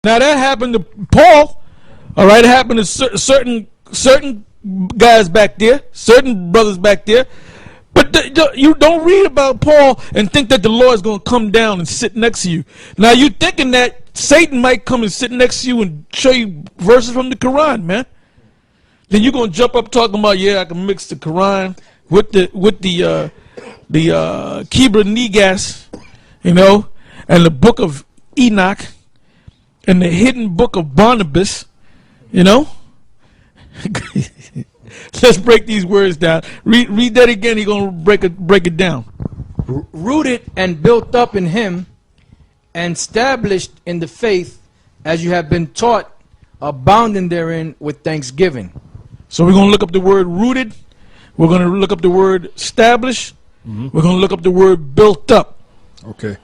Now that happened to Paul. All right, it happened to certain guys back there, certain brothers back there. But you don't read about Paul and think that the Lord is going to come down and sit next to you. Now you thinking that Satan might come and sit next to you and show you verses from the Quran, man. Then you're going to jump up talking about, yeah, I can mix the Quran with the Kibra Negas, you know, and the book of Enoch and the hidden book of Barnabas, you know. Let's break these words down. Read that again. He's going to break it down. Rooted and built up in him and established in the faith as you have been taught, abounding therein with thanksgiving. So we're going to look up the word rooted. We're going to look up the word established. We're going to look up the word built up. Okay.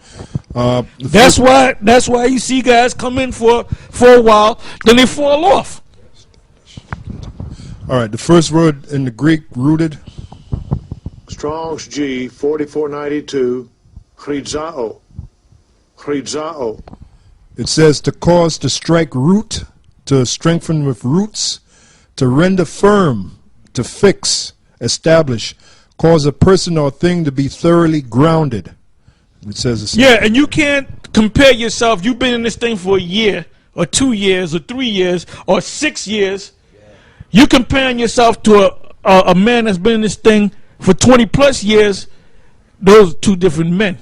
That's why you see guys come in for a while, then they fall off. All right, the first word in the Greek, rooted. Strong's G 4492, chrizao. Chrizao. It says to cause to strike root, to strengthen with roots, to render firm, to fix, establish, cause a person or thing to be thoroughly grounded. It says the same. Yeah, and you can't compare yourself. You've been in this thing for a year, or 2 years, or 3 years, or 6 years. You comparing yourself to a man that's been in this thing for 20 plus years. Those are two different men.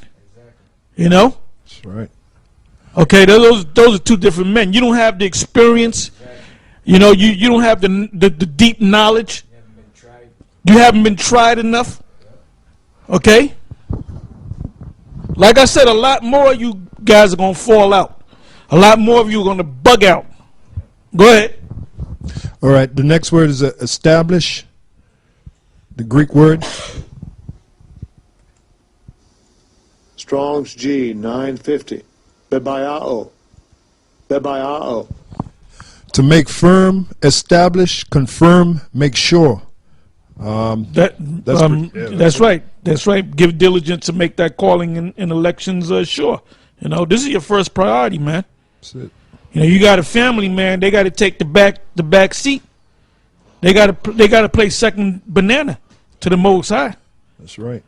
You know? That's right. Okay, those are two different men. You don't have the experience. You know, you don't have the deep knowledge. You haven't been tried enough. Okay? Like I said, a lot more of you guys are going to fall out. A lot more of you are going to bug out. Go ahead. All right, the next word is establish. The Greek word. Strong's G 950, bebayao. Bebayao. To make firm, establish, confirm, make sure. That's right. That's right. Give diligence to make that calling in elections sure. You know, this is your first priority, man. That's it. You know, you got a family, man. They got to take the back seat. They got to play second banana to the Most High. That's right.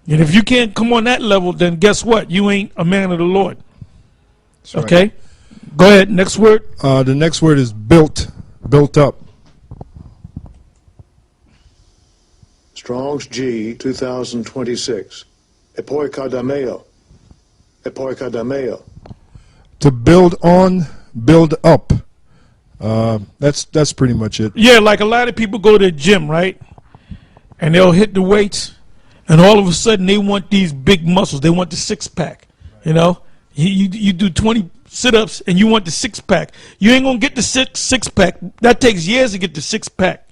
And if you can't come on that level, then guess what? You ain't a man of the Lord. That's right. Okay. Go ahead. Next word. The next word is built up. Strong's G 2026, epoikadameo. Epoikadameo. To build on, build up. That's pretty much it. Yeah, like a lot of people go to the gym, right? And they'll hit the weights, and all of a sudden they want these big muscles. They want the six-pack. You know, you do 20 sit-ups and you want the six-pack. You ain't gonna get the six-pack. That takes years to get the six-pack.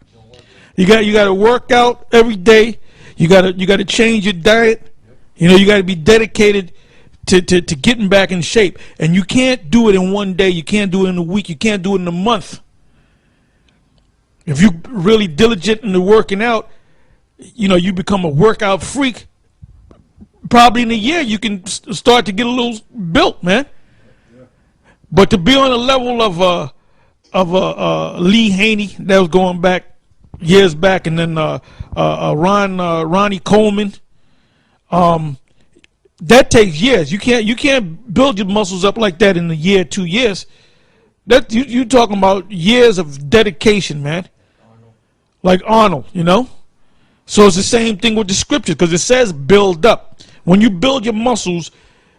You got to work out every day. You got to change your diet. You know, you got to be dedicated to getting back in shape. And you can't do it in one day. You can't do it in a week. You can't do it in a month. If you're really diligent in the working out, you know, you become a workout freak. Probably in a year you can start to get a little built, man. Yeah. But to be on a level of Lee Haney, that was going back years back, and then Ronnie Coleman, that takes years. You can't build your muscles up like that in a year, 2 years. That you talking about years of dedication, man. Like Arnold, you know. So it's the same thing with the scriptures, because it says build up. When you build your muscles,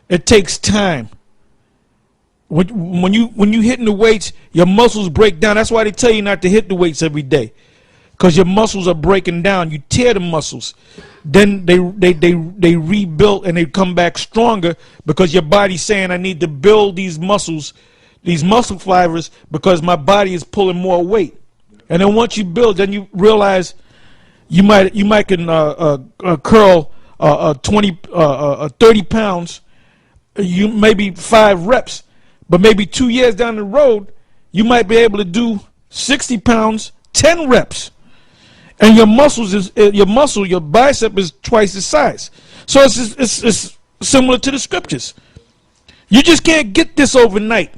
it takes time. When you hitting the weights, your muscles break down. That's why they tell you not to hit the weights every day, because your muscles are breaking down. You tear the muscles, then they rebuild and they come back stronger, because your body's saying, I need to build these muscles, these muscle fibers, because my body is pulling more weight. And then once you build, then you realize you might can curl 30 pounds, you maybe 5 reps, but maybe 2 years down the road you might be able to do 60 pounds, 10 reps, and your your bicep is twice the size. So it's similar to the scriptures. You just can't get this overnight.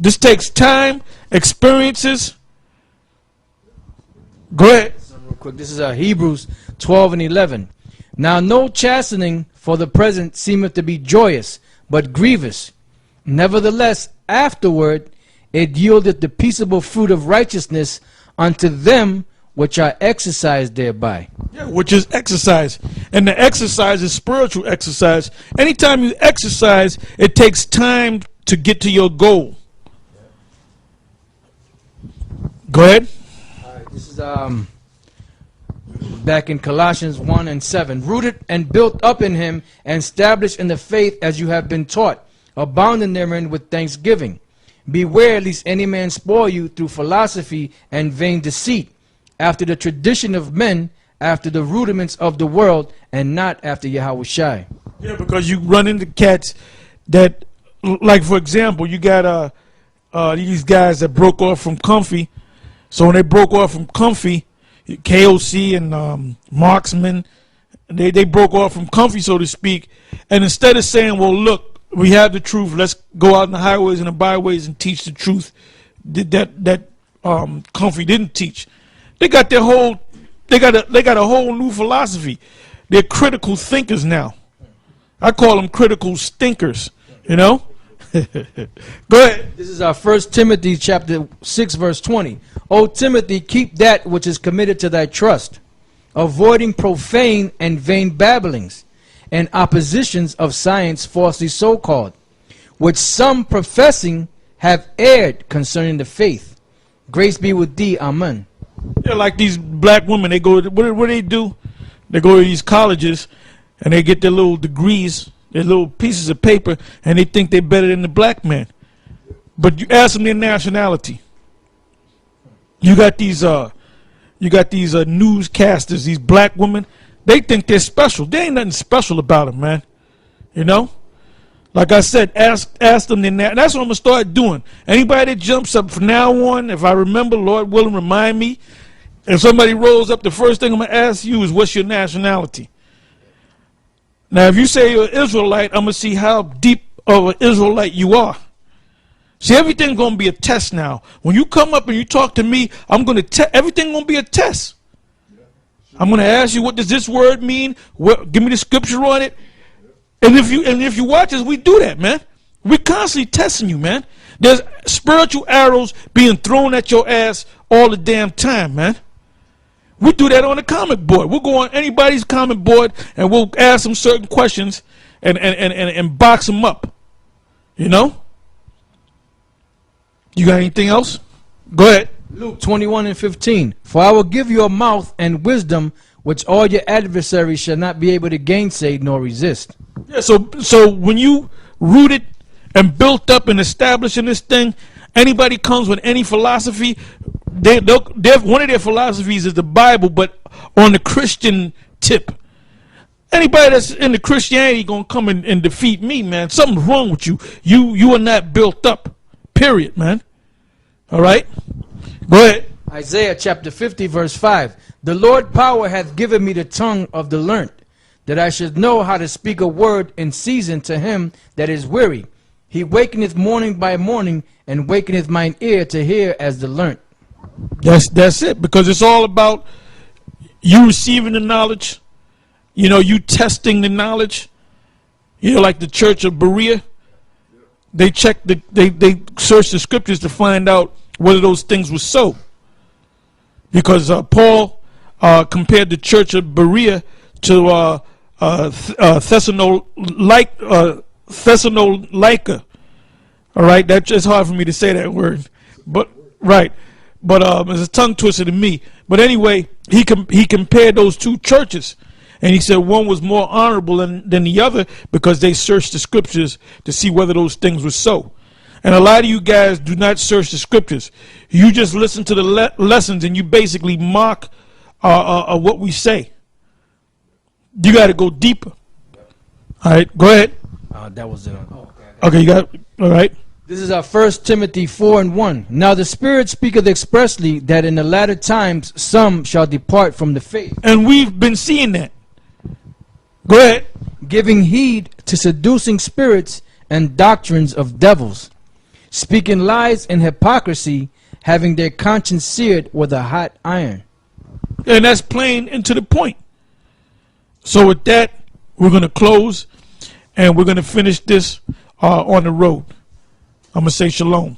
This takes time, experiences. Go ahead. Real quick, this is Hebrews 12 and 11. Now no chastening for the present seemeth to be joyous, but grievous. Nevertheless, afterward it yieldeth the peaceable fruit of righteousness unto them which are exercised thereby. Yeah, which is exercise. And the exercise is spiritual exercise. Anytime you exercise, it takes time to get to your goal. Go ahead. All right, this is back in Colossians 1 and 7. Rooted and built up in him, and established in the faith as you have been taught, abounding therein with thanksgiving. Beware lest any man spoil you through philosophy and vain deceit, after the tradition of men, after the rudiments of the world, and not after Yahweh Shai. Yeah, because you run into cats that, like for example, you got these guys that broke off from Comfy. So when they broke off from Comfy, KOC and Marksman, they broke off from Comfy, so to speak. And instead of saying, well, look, we have the truth, let's go out in the highways and the byways and teach the truth that Comfy didn't teach. They got their whole, they got a whole new philosophy. They're critical thinkers now. I call them critical stinkers, you know? Go ahead. This is our 1 Timothy chapter 6 verse 20. O Timothy, keep that which is committed to thy trust, avoiding profane and vain babblings, and oppositions of science falsely so called, which some professing have erred concerning the faith. Grace be with thee. Amen. They're like these black women. They go, what do they do? They go to these colleges and they get their little degrees, their little pieces of paper, and they think they're better than the black man. But you ask them their nationality. You got these newscasters, these black women. They think they're special. There ain't nothing special about them, man. You know? Like I said, ask them their nationality. That's what I'm going to start doing. Anybody that jumps up from now on, if I remember, Lord willing, remind me. If somebody rolls up, the first thing I'm going to ask you is, what's your nationality? Now, if you say you're an Israelite, I'm going to see how deep of an Israelite you are. See, everything's going to be a test now. When you come up and you talk to me, I'm going to everything's going to be a test. I'm going to ask you, what does this word mean? Give me the scripture on it. And if you watch us, we do that, man. We constantly testing you, man. There's spiritual arrows being thrown at your ass all the damn time, man. We do that on the comic board. We'll go on anybody's comic board and we'll ask them certain questions and box them up. You know? You got anything else? Go ahead. Luke 21 and 15. For I will give you a mouth and wisdom which all your adversaries shall not be able to gainsay nor resist. Yeah, so when you rooted and built up and established in this thing, anybody comes with any philosophy, one of their philosophies is the Bible, but on the Christian tip. Anybody that's into Christianity gonna come and defeat me, man. Something's wrong with you. You are not built up. Period, man. All right? Go ahead. Isaiah chapter 50 verse 5. The Lord power hath given me the tongue of the learned, that I should know how to speak a word in season to him that is weary. He wakeneth morning by morning, and wakeneth mine ear to hear as the learned. That's it, because it's all about you receiving the knowledge, you know, you testing the knowledge. You know, like the Church of Berea, they search the scriptures to find out whether those things were so. Because Paul compared the Church of Berea to Thessalonica. All right, that's just hard for me to say that word, but right. But it's a tongue twister to me. But anyway, he compared those two churches, and he said one was more honorable than the other because they searched the scriptures to see whether those things were so. And a lot of you guys do not search the scriptures. You just listen to the lessons and you basically mock what we say. You got to go deeper. All right, go ahead. That was it. Okay, you got it. All right. This is our 1 Timothy 4 and 1. Now the Spirit speaketh expressly that in the latter times some shall depart from the faith. And we've been seeing that. Go ahead. Giving heed to seducing spirits and doctrines of devils, speaking lies and hypocrisy, having their conscience seared with a hot iron. And that's plain and to the point. So with that, we're going to close, and we're going to finish this on the road. I'm going to say shalom.